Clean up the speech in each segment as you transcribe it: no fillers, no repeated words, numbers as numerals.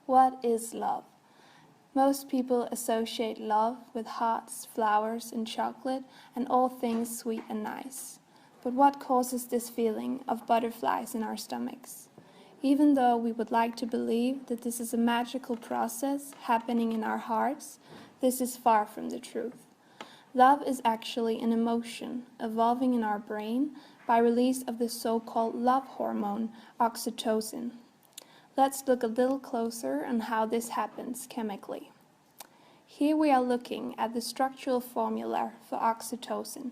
What is love? Most people associate love with hearts, flowers, and chocolate, and all things sweet and nice. But what causes this feeling of butterflies in our stomachs? Even though we would like to believe that this is a magical process happening in our hearts, this is far from the truth. Love is actually an emotion evolving in our brain by release of the so-called love hormone, oxytocin. Let's look a little closer on how this happens chemically. Here we are looking at the structural formula for oxytocin.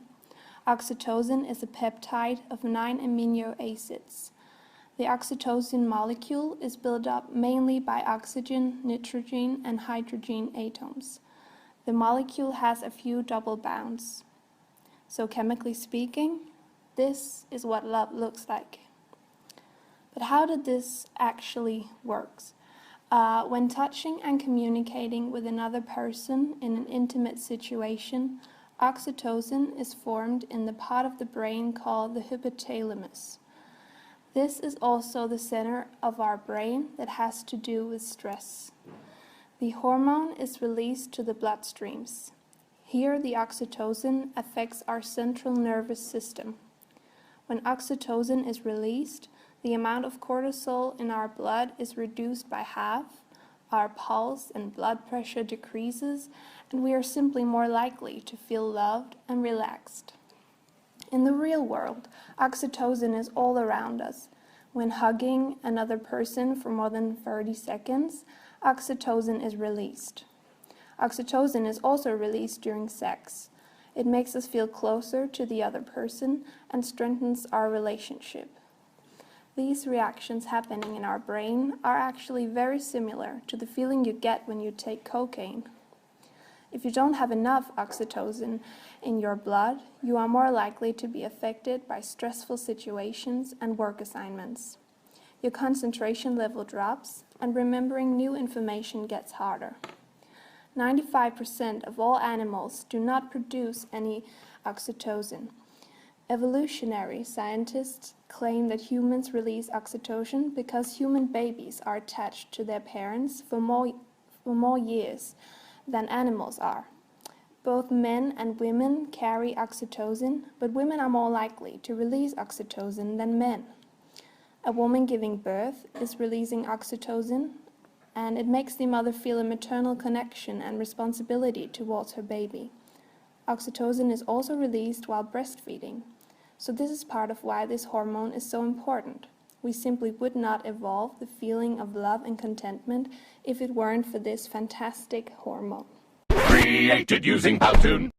Oxytocin is a peptide of 9 amino acids. The oxytocin molecule is built up mainly by oxygen, nitrogen, and hydrogen atoms. The molecule has a few double bonds. So chemically speaking, this is what love looks like. But how did this actually work? When touching and communicating with another person in an intimate situation, oxytocin is formed in the part of the brain called the hypothalamus. This is also the center of our brain that has to do with stress. The hormone is released to the bloodstreams. Here, the oxytocin affects our central nervous system. When oxytocin is released, the amount of cortisol in our blood is reduced by half, our pulse and blood pressure decreases, and we are simply more likely to feel loved and relaxed. In the real world, oxytocin is all around us. When hugging another person for more than 30 seconds, oxytocin is released. Oxytocin is also released during sex. It makes us feel closer to the other person and strengthens our relationship. These reactions happening in our brain are actually very similar to the feeling you get when you take cocaine. If you don't have enough oxytocin in your blood, you are more likely to be affected by stressful situations and work assignments. Your concentration level drops, and remembering new information gets harder. 95% of all animals do not produce any oxytocin. Evolutionary scientists claim that humans release oxytocin because human babies are attached to their parents for more years than animals are. Both men and women carry oxytocin, but women are more likely to release oxytocin than men. A woman giving birth is releasing oxytocin, and it makes the mother feel a maternal connection and responsibility towards her baby. Oxytocin is also released while breastfeeding, so this is part of why this hormone is so important. We simply would not evolve the feeling of love and contentment if it weren't for this fantastic hormone. Created using Powtoon.